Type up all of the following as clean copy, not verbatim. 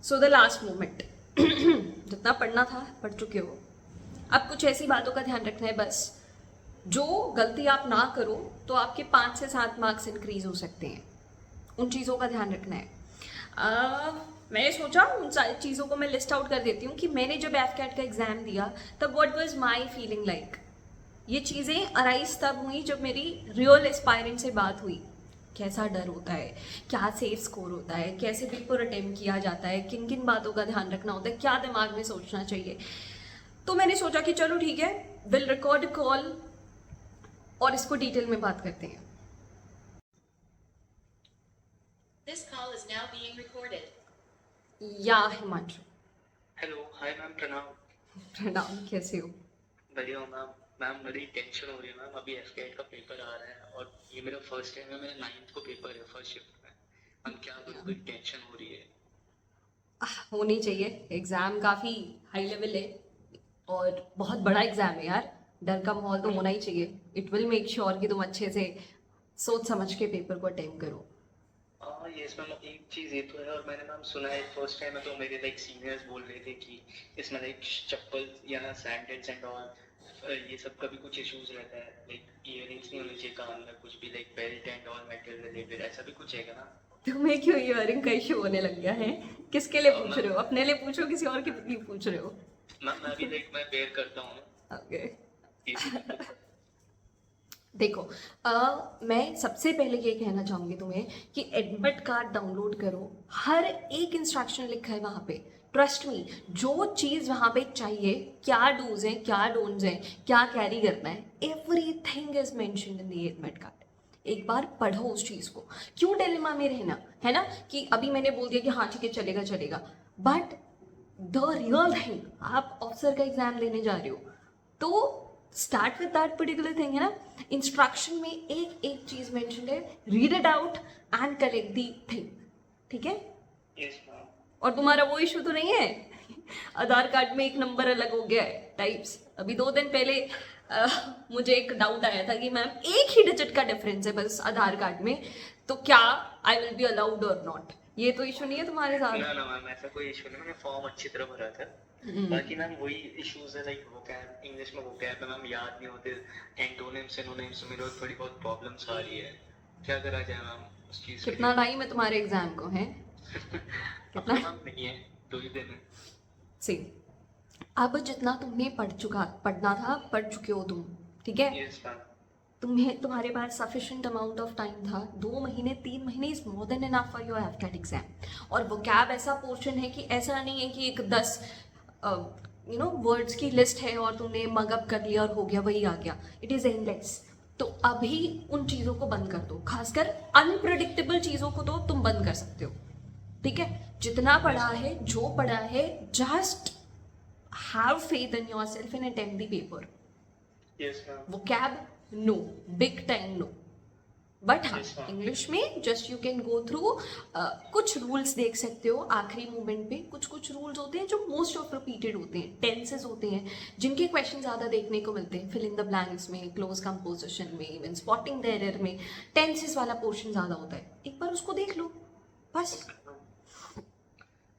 So the last moment जितना पढ़ना था पढ़ चुके हो। अब कुछ ऐसी बातों का ध्यान रखना है बस, जो गलती आप ना करो तो आपके 5 से 7 मार्क्स इंक्रीज हो सकते हैं। उन चीज़ों का ध्यान रखना है। मैंने सोचा उन सारी चीज़ों को मैं लिस्ट आउट कर देती हूँ कि मैंने जब एफकैट का एग्ज़ाम दिया तब what was my feeling like. ये चीज़ें अराइज तब हुई जब मेरी रियल एस्पायरेंट से बात हुई। कैसा डर होता है, क्या सेफ स्कोर होता है, कैसे पेपर अटेम्प्ट किया जाता है, किन किन बातों का ध्यान रखना होता है, क्या दिमाग में सोचना चाहिए। तो मैंने सोचा कि चलो ठीक है, विल रिकॉर्ड कॉल और इसको डिटेल में बात करते हैं। This call is now being recorded. या हिमांशु। हेलो, हाय मैम, प्रणाम। प्रणाम, कैसे हो? बढ़िया हूँ मैम। मैम बड़ी टेंशन हो रही है मैम, अभी एफकेट का पेपर आ रहा है और ये मेरा फर्स्ट टाइम है, मेरा 9th को पेपर है फर्स्ट शिफ्ट में। मैम क्या करूँ, बड़ी टेंशन हो रही है। होनी चाहिए, एग्ज़ाम काफ़ी हाई लेवल है और बहुत बड़ा एग्ज़ाम है यार। डर का माहौल तो होना ही चाहिए। इट विल मेक श्योर कि तुम अच्छे से सोच समझ के पेपर को अटेम्प्ट करो। हाँ यस मैम, एक चीज़ ये तो है, और मैंने मैम सुना है फर्स्ट टाइम है तो मेरे लाइक सीनियर्स बोल रहे थे कि इसमें लाइक चप्पल या सैंडल्स एंड ऑल ये सब का भी कुछ इश्यूज रहता है, लाइक इयरिंग्स नहीं होने चाहिए कान में, कुछ भी like belt and all metal related, ऐसा भी कुछ है क्या ना? तुम्हें क्यों इयरिंग का इशू होने लग गया है? किसके लिए पूछ रहे हो? मैम अपने लिए पूछो, किसी और के लिए पूछ रहे हो? मैम मैं भी लाइक मैं बेयर करता हूँ ओके। इसीलिए। देखो, मैं सबसे पहले ये कहना चाहूँगी तुम्हें कि एडमिट कार्ड डाउनलोड करो। हर एक इंस्ट्रक्शन लिखा है वहाँ पे। ट्रस्ट मी, जो चीज़ वहाँ पे चाहिए, क्या डूज हैं, क्या डोंट्स हैं, क्या कैरी करना है, everything is mentioned in the admit card. एक बार पढ़ो उस चीज़ को। क्यों डिलेमा में रहना, है ना? कि अभी मैंने बोल दिया कि हाँ ठीक है चलेगा चलेगा, बट द रियल थिंग, आप ऑफिसर का एग्जाम देने जा रहे हो तो start with that particular thing, है ना? इंस्ट्रक्शन में एक एक चीज मेंशन है, read it out and collect the thing. ठीक है? Yes ma'am. और तुम्हारा वो इशू तो नहीं है आधार कार्ड में एक नंबर अलग हो गया है टाइप्स। अभी 2 दिन पहले मुझे एक डाउट आया था कि मैम एक ही डिजिट का डिफरेंस है बस आधार कार्ड में, तो क्या आई विल बी अलाउड और नॉट? ये तो इशू नहीं है तुम्हारे साथ? ना ना मैम, ऐसा कोई इशू नहीं, मैंने फॉर्म अच्छी तरह भरा था। बाकी मैम वही इश्यूज है, लाइक वोकैब, इंग्लिश में वोकैब है मैम याद नहीं होते, एंटोनिम्स सिनोनिम्स मेरे को थोड़ी बहुत प्रॉब्लम्स आ रही है। क्या करा जाए मैम उस चीज के लिए? कितना टाइम है तुम्हारे एग्जाम को? है अब कितना? तो मैम नहीं है, 2 ही दिन है। सी, अब जितना तुमने पढ़ना था पढ़ चुके हो तुम। ठीक है? Yes ma'am. तुम्हारे पास सफिशिएंट अमाउंट ऑफ टाइम था। 2 महीने 3 महीने is more than enough for your AFCAT exam. और वोकैब ऐसा पोर्शन है कि ऐसा नहीं है कि एक 10 वर्ड्स की लिस्ट है और तुमने मगअप कर लिया और हो गया, वही आ गया। It is endless. तो अभी उन चीज़ों को बंद कर दो, खासकर अनप्रिडिक्टेबल चीज़ों को तो तुम बंद कर सकते हो। ठीक है? जितना पढ़ा है, जो पढ़ा है, just have faith in yourself and attempt the paper. Yes ma'am. vocab no, big time no, but हाँ Yes, ma'am. इंग्लिश में just you can go through कुछ रूल्स देख सकते हो आखिरी मोमेंट पे। कुछ रूल्स होते हैं जो मोस्ट ऑफ रिपीटेड होते हैं, टेंसेस होते हैं जिनके क्वेश्चन ज़्यादा देखने को मिलते हैं, फिल इन द ब्लैंक्स में, क्लोज कंपोजिशन में, इवन स्पॉटिंग द एरर में टेंसेस वाला पोर्शन ज़्यादा होता है। एक बार उसको देख लो बस।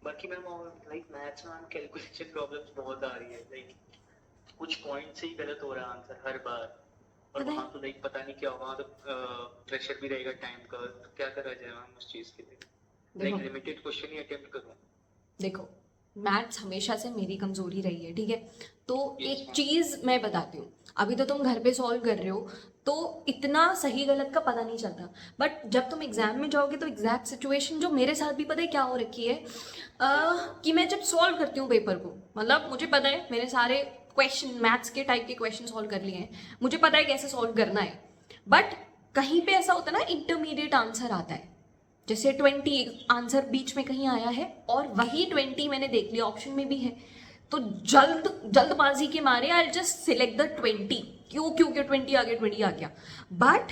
बाकी मैम और लाइक मैथ्स में कैलकुलेशन प्रॉब्लम्स बहुत आ रही है, लाइक कुछ पॉइंट से ही गलत हो रहा है आंसर हर बार, और पता है? वहाँ तो लाइक पता नहीं क्या होगा, वहाँ तो प्रेशर भी रहेगा टाइम का, तो क्या करा जाए मैम उस चीज़ के लिए? लाइक देखो लिमिटेड क्वेश्चन ही अटेम्प्ट करूँ? देखो, मैथ्स हमेशा से मेरी कमजोरी रही है। ठीक है? तो Yes, एक ma'am. चीज मैं बताती हूँ। अभी तो तुम घर पे सॉल्व कर रहे हो तो इतना सही गलत का पता नहीं चलता, बट जब तुम एग्जाम में जाओगे तो एग्जैक्ट सिचुएशन जो मेरे साथ भी पता है क्या हो रखी है, कि मैं जब सॉल्व करती हूँ पेपर को, मतलब मुझे पता है मैंने सारे क्वेश्चन मैथ्स के टाइप के क्वेश्चन सॉल्व कर लिए हैं, मुझे पता है कैसे सॉल्व करना है, बट कहीं पे ऐसा होता है ना इंटरमीडिएट आंसर आता है, जैसे 20 आंसर बीच में कहीं आया है और वही 20 मैंने देख लिया, ऑप्शन में भी है, तो जल्दबाजी के मारे आई जस्ट सिलेक्ट द 20। क्योंकि 20 आ गया, 20 आ गया, बट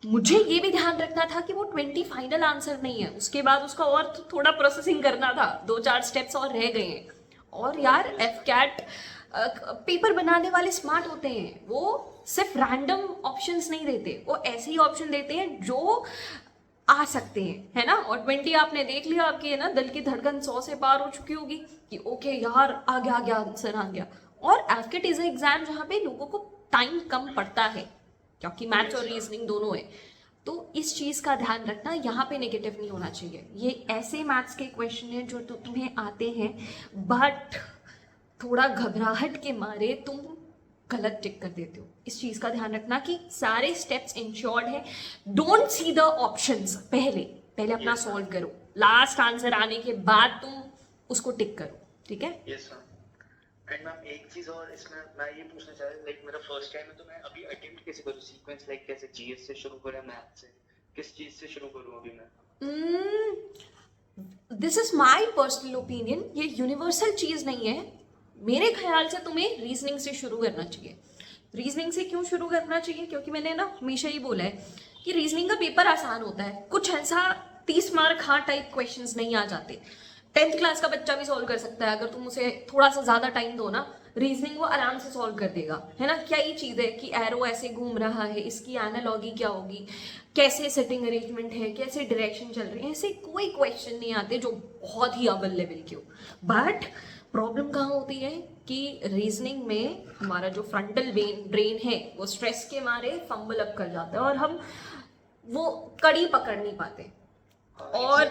मुझे ये भी ध्यान रखना था कि वो 20 फाइनल आंसर नहीं है, उसके बाद उसका और थोड़ा प्रोसेसिंग करना था, 2-4 स्टेप्स और रह गए हैं। और यार एफकैट पेपर बनाने वाले स्मार्ट होते हैं, वो सिर्फ रैंडम ऑप्शंस नहीं देते, वो ऐसे ही ऑप्शन देते हैं जो आ सकते हैं, है ना। और 20 आपने देख लिया, आपकी है ना दिल की धड़कन 100 से पार हो चुकी होगी कि ओके यार आ गया आंसर आ गया। और एफकेट इज एग्जाम जहाँ पे लोगों को टाइम कम पड़ता है, क्योंकि मैथ्स और रीजनिंग दोनों है। तो इस चीज का ध्यान रखना, यहाँ पे नेगेटिव नहीं होना चाहिए। ये ऐसे मैथ्स के क्वेश्चन हैं जो तुम्हें आते हैं, बट थोड़ा घबराहट के मारे तुम गलत टिक कर देते हो। इस चीज का ध्यान रखना कि सारे स्टेप्स इंश्योर्ड है। डोंट सी द ऑप्शंस, पहले पहले अपना सॉल्व करो, लास्ट आंसर आने के बाद तुम उसको टिक करो, ठीक है। Yes ma'am. एंड मैम एक चीज और इसमें मैं ये पूछना चाह रहा लाइक मेरा फर्स्ट टाइम है, तो मैं अभी अटेम्प्ट कैसे करूँ सीक्वेंस, लाइक कैसे जीएस से शुरू करें, मैथ से, किस चीज से शुरू करूँ अभी मैं? This is my personal opinion, ये यूनिवर्सल चीज नहीं है। मेरे ख्याल से तुम्हें रीजनिंग से शुरू करना चाहिए। रीजनिंग से क्यों शुरू करना चाहिए? क्योंकि मैंने ना हमेशा ही बोला है कि रीजनिंग का पेपर आसान होता है, कुछ ऐसा 30 मार्क हाँ टाइप क्वेश्चंस नहीं आ जाते। 10th क्लास का बच्चा भी सॉल्व कर सकता है, अगर तुम उसे थोड़ा सा ज्यादा टाइम दो ना, रीजनिंग वो आराम से सॉल्व कर देगा, है ना। क्या ही चीज है कि एरो ऐसे घूम रहा है, इसकी एनालॉगी क्या होगी, कैसे सेटिंग अरेंजमेंट है, कैसे डायरेक्शन चल रही है, ऐसे कोई क्वेश्चन नहीं आते जो बहुत ही अव्वल लेवल के हो। बट प्रॉब्लम कहाँ होती है कि रीजनिंग में हमारा जो फ्रंटल ब्रेन है वो स्ट्रेस के मारे फंबल अप कर जाता है और हम वो कड़ी पकड़ नहीं पाते, और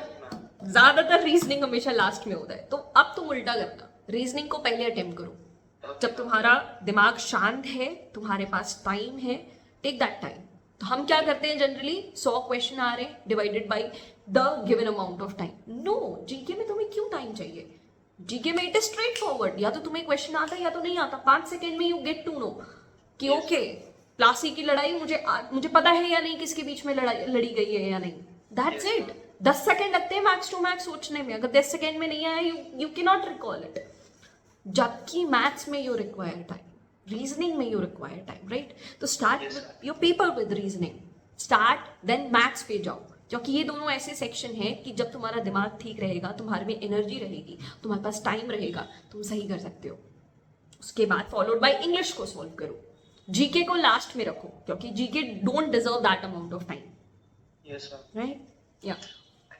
ज्यादातर रीजनिंग हमेशा लास्ट में होता है। तो अब तुम उल्टा करना, रीजनिंग को पहले अटेम्प्ट करो जब तुम्हारा दिमाग शांत है, तुम्हारे पास टाइम है, टेक दैट टाइम। तो हम क्या करते हैं जनरली, 100 क्वेश्चन आ रहे हैं divided by the given amount of time. No, GK में तुम्हें क्यों टाइम चाहिए? जीके में इट इज स्ट्रेट फॉरवर्ड, या तो तुम्हें क्वेश्चन आता है या तो नहीं आता। 5 सेकेंड में यू गेट टू नो कि ओके प्लासी की लड़ाई मुझे पता है या नहीं, किसके बीच में लड़ी गई है या नहीं, दैट्स इट। 10 सेकेंड लगते हैं मैक्स टू मैक्स सोचने में, अगर 10 सेकेंड में नहीं आया you can not recall it. जबकि मैथ्स में यू रिक्वायर टाइम, रीजनिंग में यू रिक्वायर टाइम, राइट। तो start your paper with reasoning, start then maths पे जाओ, क्योंकि ये दोनों ऐसे सेक्शन है कि जब तुम्हारा दिमाग ठीक रहेगा, तुम्हारे में एनर्जी रहेगी, तुम्हारे पास टाइम रहेगा, तुम सही कर सकते हो। उसके बाद फॉलोड बाय इंग्लिश को सॉल्व करो। जीके को लास्ट में रखो, क्योंकि GK don't deserve that amount of time. Yes ma'am. Right, या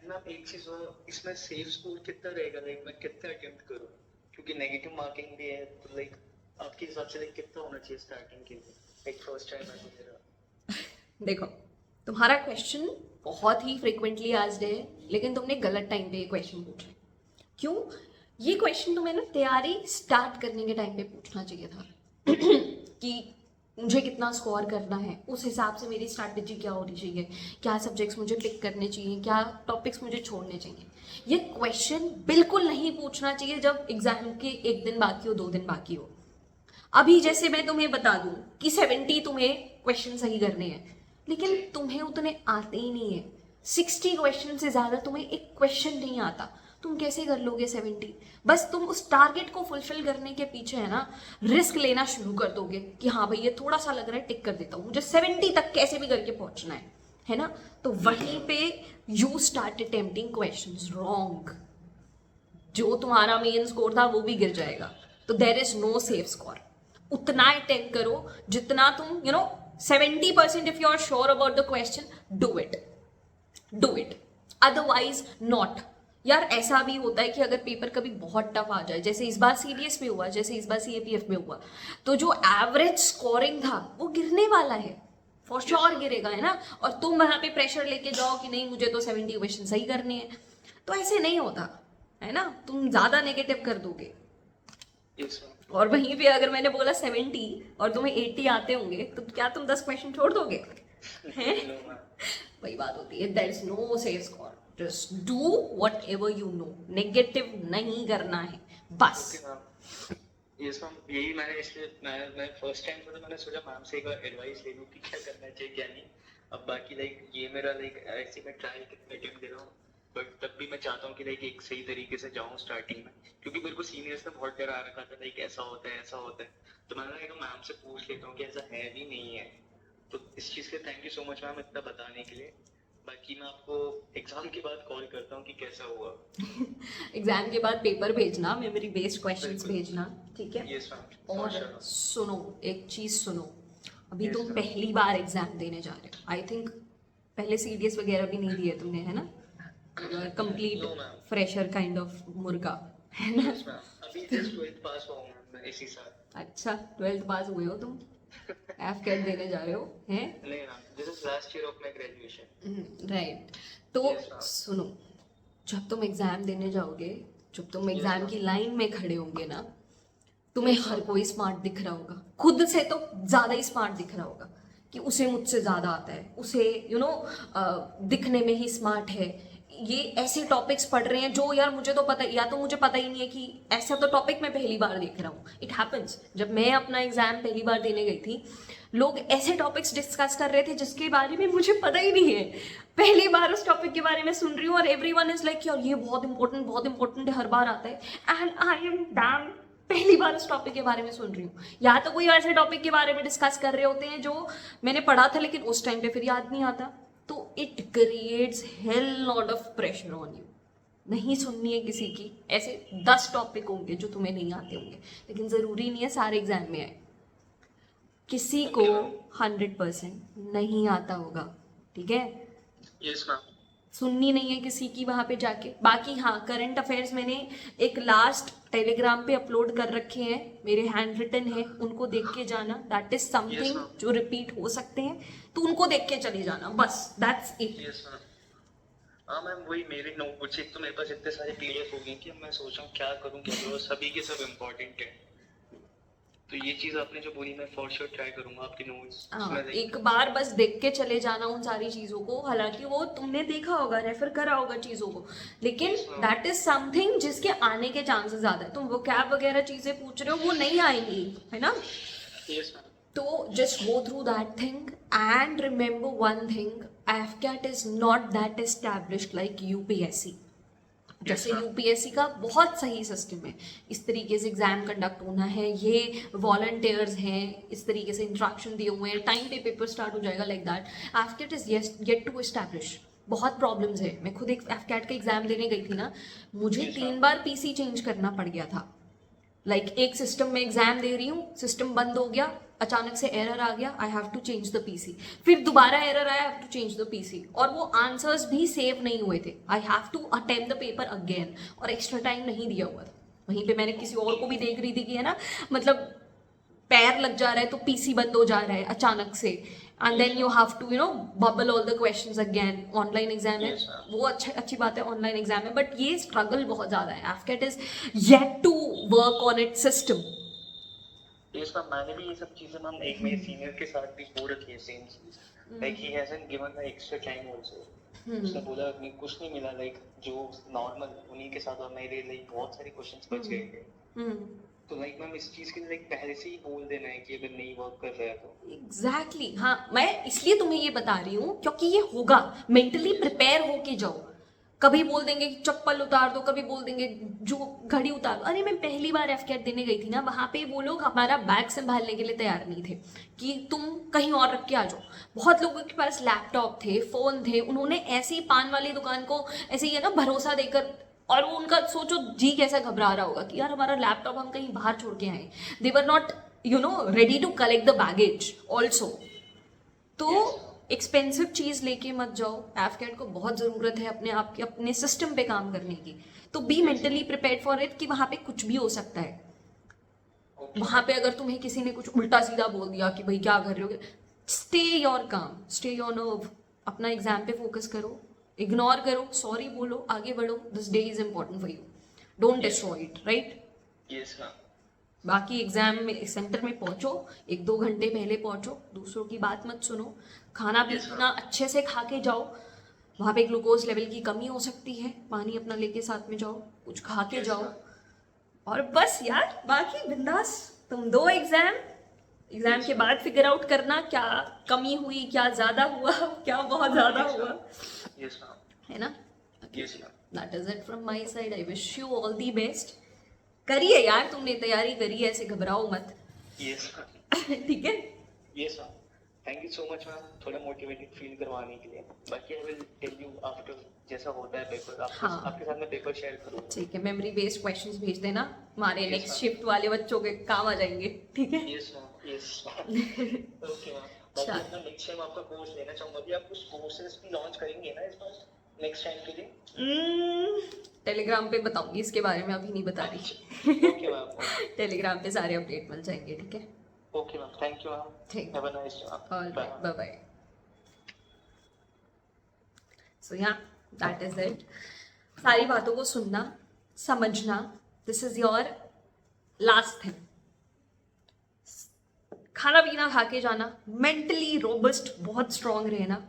मैम एक चीज और, इसमें सेफ स्कोर कितना रहेगा, लाइक मैं कितना अटेम्प्ट करूं, क्योंकि नेगेटिव मार्किंग भी है, तो लाइक आपके हिसाब से लाइक कितना होना चाहिए स्टार्टिंग के लिए, लाइक फर्स्ट टाइम है तो मेरा? देखो, तुम्हारा क्वेश्चन बहुत ही फ्रिक्वेंटली आस्क्ड है, लेकिन तुमने गलत टाइम पे ये क्वेश्चन पूछा। क्यों? ये क्वेश्चन तुम्हें ना तैयारी स्टार्ट करने के टाइम पे पूछना चाहिए था कि मुझे कितना स्कोर करना है, उस हिसाब से मेरी स्ट्रैटेजी क्या होनी चाहिए, क्या सब्जेक्ट्स मुझे पिक करने चाहिए, क्या टॉपिक्स मुझे छोड़ने चाहिए। ये क्वेश्चन बिल्कुल नहीं पूछना चाहिए जब एग्जाम के 1 दिन बाकी हो, 2 दिन बाकी हो। अभी जैसे मैं तुम्हें बता दूं कि 70 तुम्हें क्वेश्चन सही करने हैं, लेकिन तुम्हें उतने आते ही नहीं है। 60 क्वेश्चन से ज्यादा तुम्हें एक क्वेश्चन नहीं आता, तुम कैसे कर लोगे 70? बस तुम उस टारगेट को फुलफिल करने के पीछे है ना रिस्क लेना शुरू कर दोगे कि हाँ भाई ये थोड़ा सा लग रहा है, टिक कर देता हूँ, मुझे 70 तक कैसे भी करके पहुंचना है ना। तो वहीं पे you start attempting questions wrong, जो तुम्हारा मेन स्कोर था वो भी गिर जाएगा। तो there is no safe score. उतना अटेम्प्ट करो जितना तुम 70%। If you are sure about the question, do it, otherwise not. यार ऐसा भी होता है कि अगर पेपर कभी बहुत टफ आ जाए, जैसे इस बार सीडीएस में हुआ, जैसे इस बार सीएपीएफ में हुआ, तो जो एवरेज स्कोरिंग था वो गिरने वाला है, फॉर श्योर गिरेगा, है ना। और तुम वहां पे प्रेशर लेके जाओ कि नहीं मुझे तो 70 क्वेश्चन सही करने हैं, तो ऐसे नहीं होता, है ना। तुम ज्यादा नेगेटिव कर दोगे। और वहीं पे अगर मैंने बोला 70 और तुम्हें 80 आते होंगे, तो क्या तुम 10 क्वेश्चन छोड़ दोगे? हैं? वही बात होती है, there is no safe score, just do whatever you know, negative नहीं करना है बस। यस मैम, यही मैंने इसलिए मैं फर्स्ट टाइम तो मैंने सोचा मैम से एक बार एडवाइस ले लूं कि क्या करना चाहिए क्या नहीं। अब बाकी लाइक ये मेरा लाइक ऐसे मैं ट्राई अटेम्प्ट दे रहा हूँ, बट तब भी मैं चाहता हूँ कि लाइक एक सही तरीके से जाऊँ स्टार्टिंग में, क्योंकि मेरे को सीनियर्स ने बहुत डरा रखा था लाइक ऐसा होता है ऐसा होता है। तो मैंने कहा मैम से पूछ लेता हूँ कि ऐसा है भी नहीं है। तो इस चीज़ के thank you so much ma'am इतना बताने के लिए। बाकी मैं आपको एग्जाम के बाद कॉल करता हूँ कि कैसा हुआ। एग्जाम के बाद पेपर भेजना, मेमोरी बेस्ड क्वेश्चंस भेजना, ठीक है। Yes ma'am. और सुनो, एक चीज सुनो, अभी Yes, तुम ma'am. पहली बार एग्जाम देने जा रहे हो, आई थिंक पहले सीडीएस वगैरह भी नहीं दिए तुमने, है ना? Complete No, ma'am. Fresher kind of मुर्गा, है ना? Yes, ma'am. अभी जस्ट 12th पास हुआ हूँ मैम मैं इसी साल। अच्छा, 12th पास हुए हो तुम, एफ कैट देने जा रहे हो, हैं? नहीं ma'am, this is last year of my graduation. Right. तो Yes, ma'am. सुनो, जब तुम एग्जाम देने जाओगे, जब तुम Yes, एग्जाम ma'am. की लाइन में खड़े होंगे ना, तुम्हें हर कोई स्मार्ट दिख रहा होगा, खुद से तो ज्यादा ही स्मार्ट दिख रहा होगा कि उसे मुझसे ज्यादा आता है, उसे दिखने में ही स्मार्ट है, ये ऐसे टॉपिक्स पढ़ रहे हैं जो यार मुझे तो पता, या तो मुझे पता ही नहीं है कि ऐसा तो टॉपिक मैं पहली बार देख रहा हूँ। इट हैपन्स, जब मैं अपना एग्जाम पहली बार देने गई थी, लोग ऐसे टॉपिक्स डिस्कस कर रहे थे जिसके बारे में मुझे पता ही नहीं है, पहली बार उस टॉपिक के बारे में सुन रही हूँ, और एवरीवन इज लाइक यार ये बहुत इंपॉर्टेंट है, हर बार आता है, एंड आई एम डैम पहली बार उस टॉपिक के बारे में सुन रही हूँ। या तो कोई ऐसे टॉपिक के बारे में डिस्कस कर रहे होते हैं जो मैंने पढ़ा था लेकिन उस टाइम पे फिर याद नहीं आता, तो it creates hell lot of pressure on you. नहीं सुननी है किसी की, ऐसे 10 टॉपिक होंगे जो तुम्हें नहीं आते होंगे, लेकिन ज़रूरी नहीं है सारे एग्जाम में आए। किसी को 100% नहीं आता होगा, ठीक है? Yes ma'am. सुननी नहीं है किसी की वहाँ पे जाके। बाकी हाँ, करंट अफेयर्स मैंने एक लास्ट टेलीग्राम पे अपलोड कर रखे हैं, मेरे हैंड रिटन है, उनको देख के जाना। That is something ma'am. जो रिपीट हो सकते हैं, तो उनको देख के चले जाना, बस दैट्स इट। Yes ma'am. हाँ मैम, वही मेरे नोटबुक्स, एक तो मेरे पास इतने सारे पीडीएफ हो गए कि अब मैं सोच रहा हूँ क्या करूँ, सभी के सब इम्पोर्टेंट है। तो ये चीज आपने जो बोली मैं फॉर श्योर ट्राई करूंगा आपकी नोट्स। हाँ, एक बार बस देख के चले जाना उन सारी चीज़ों को, हालांकि वो तुमने देखा होगा, रेफर करा होगा चीज़ों को, लेकिन Yes, ma'am. That is something जिसके आने के चांसेस ज़्यादा है। तुम वो कैब वगैरह चीज़ें पूछ रहे हो, वो नहीं आएंगी, है ना? Yes ma'am. तो just go through that thing and remember one thing, AFCAT is not that established like UPSC. जैसे यूपीएससी का बहुत सही सिस्टम है, इस तरीके से एग्जाम कंडक्ट होना है, ये वॉलंटियर्स हैं, इस तरीके से इंस्ट्रक्शन दिए हुए हैं, टाइम पे पेपर स्टार्ट हो जाएगा, like that. AFCAT is yet to establish. बहुत प्रॉब्लम्स है। मैं खुद एक एफकैट का एग्जाम देने गई थी ना, मुझे 3 बार पीसी चेंज करना पड़ गया था। एक सिस्टम में एग्जाम दे रही हूँ, सिस्टम बंद हो गया, अचानक से एरर आ गया, I have to change the PC, फिर दोबारा एरर आया, I have to change the PC, और वो आंसर्स भी सेव नहीं हुए थे, I have to attempt the paper again, और एक्स्ट्रा टाइम नहीं दिया हुआ था। वहीं पे मैंने किसी और को भी देख रही थी कि है ना, मतलब पैर लग जा रहा है तो पीसी बंद हो जा रहा है अचानक से, and then you have to bubble all the questions again. Online exam है, वो अच्छी बात है, ऑनलाइन एग्जाम है, बट ये स्ट्रगल बहुत ज्यादा है। AFCAT is yet to work on it system. Yes ma'am, मैंने भी ये सब चीजें मैम एक मेरे सीनियर के साथ भी हो रखी है, सेम चीज। Like he hasn't given the extra time also. उसने बोला मैं कुछ नहीं मिला, लाइक जो नॉर्मल उन्हीं के साथ, और मेरे लिए बहुत सारे क्वेश्चंस बच गए थे। तो लाइक मैम इस चीज के लिए पहले से ही बोल देना है कि अगर नहीं वर्क कर रहा है तो। एग्जैक्टली हाँ, मैं इसलिए तुम्हें ये बता रही हूँ क्योंकि ये होगा, मेंटली प्रिपेयर होके जाओ। कभी बोल देंगे कि चप्पल उतार दो, कभी बोल देंगे जो घड़ी उतार दो। अरे मैं पहली बार एफकैट देने गई थी ना, वहाँ पे वो लोग हमारा बैग संभालने के लिए तैयार नहीं थे कि तुम कहीं और रख के आ जाओ। बहुत लोगों के पास लैपटॉप थे, फोन थे, उन्होंने ऐसी पान वाली दुकान को ऐसे ही है ना भरोसा देकर, और वो उनका सोचो जी कैसा घबरा रहा होगा कि यार हमारा लैपटॉप हम कहीं बाहर छोड़ के आए। They were not ready to collect the baggage also. तो एक्सपेंसिव चीज लेके मत जाओ। एफकैट को बहुत जरूरत है अपने आप की, अपने सिस्टम पे काम करने की। तो be mentally prepared for it कि वहां पे कुछ भी हो सकता है। वहां पे अगर तुम्हें किसी ने कुछ उल्टा सीधा बोल दिया कि भाई क्या कर रहे हो, स्टे योर काम, स्टे योर नर्व, अपना एग्जाम पे फोकस करो, इग्नोर करो, सॉरी बोलो, आगे बढ़ो। This day is important for you, don't destroy it, right? Yes ma'am. बाकी एग्जाम में सेंटर में पहुंचो, 1-2 घंटे पहले पहुंचो, दूसरों की बात मत सुनो, खाना पीना अच्छे से खा के जाओ। वहाँ पे ग्लूकोज लेवल की कमी हो सकती है, पानी अपना लेके साथ में जाओ, कुछ खा के जाओ, और बस यार बाकी बिंदास। तुम दो एग्जाम के बाद फिगर आउट करना क्या कमी हुई, क्या ज्यादा हुआ, क्या बहुत ज्यादा हुआ, यस मैम। है ना? Yes ma'am. That is it from my side. I wish you all the best. करिए यार, तुमने तैयारी करी है, ऐसे घबराओ मत। Yes ma'am. ठीक है? Yes ma'am, thank you so much ma'am, थोड़ा मोटिवेटेड फील करवाने के लिए। बाकी I will tell you after जैसा होता है पेपर, आपके साथ मैं पेपर शेयर करूंगा। ठीक है, मेमोरी बेस्ड क्वेश्चंस भेज देना, हमारे Yes, नेक्स्ट ma'am. शिफ्ट वाले बच्चों के काम आ जाएंगे, ठीक है? Yes ma'am. Yes ma'am. Okay ma'am. बाकी अच्छा। अपना नेक्स्ट टाइम आपका कोर्स लेना चाहूंगा भी, आप कुछ कोर्सेज भी लॉन्च करेंगे ना इस बार नेक्स्ट टाइम के लिए? टेलीग्राम पे बताऊंगी, इसके बारे में अभी नहीं बता रही। Okay ma'am. टेलीग्राम पे सारे अपडेट मिल जाएंगे, ठीक है? Okay ma'am, thank you ma'am. ठीक। Have a nice day. All right, bye bye. So yeah that is it. सारी बातों को सुनना, समझना, this is your last thing. खाना पीना खा के जाना, मेंटली रोबस्ट बहुत स्ट्रांग रहना,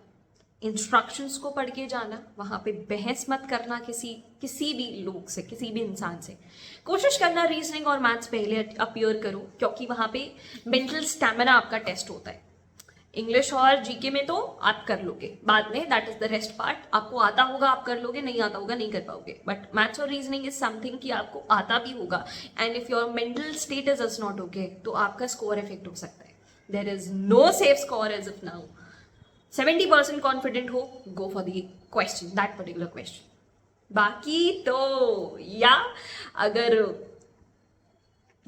इंस्ट्रक्शंस को पढ़ के जाना, वहाँ पे बहस मत करना किसी भी लोग से, किसी भी इंसान से। कोशिश करना रीजनिंग और मैथ्स पहले अपीयर करो, क्योंकि वहाँ पे मेंटल स्टैमिना आपका टेस्ट होता है। इंग्लिश और जीके में तो आप कर लोगे, बाद में that is the rest part. आपको आता होगा आप कर लोगे, नहीं आता होगा नहीं कर पाओगे। बट मैथ्स और रीजनिंग इज समथिंग कि आपको आता भी होगा, and if your mental status is not okay तो आपका स्कोर इफेक्ट हो सकता है। There is no safe score as of now. 70% confident हो, go for the question, that particular question. बाकी तो या अगर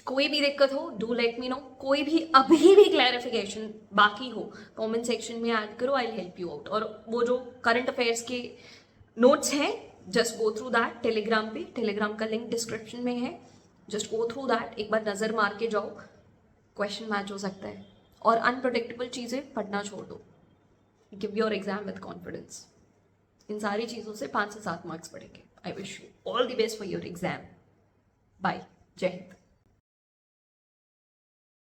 कोई भी दिक्कत हो, डू लेट मी नो। कोई भी अभी भी क्लैरिफिकेशन बाकी हो, कमेंट सेक्शन में ऐड करो, I will help you out. और वो जो करंट अफेयर्स के नोट्स हैं, just go through that Telegram पे, टेलीग्राम का लिंक डिस्क्रिप्शन में है, जस्ट गो थ्रू दैट, एक बार नज़र मार के जाओ, क्वेश्चन मैच हो सकता है। और अनप्रोडिक्टेबल चीज़ें पढ़ना छोड़ दो, give your exam with confidence. इन सारी चीज़ों से 5 से 7 मार्क्स पड़ेंगे। I wish you all the best for your exam. Bye, जय हिंद।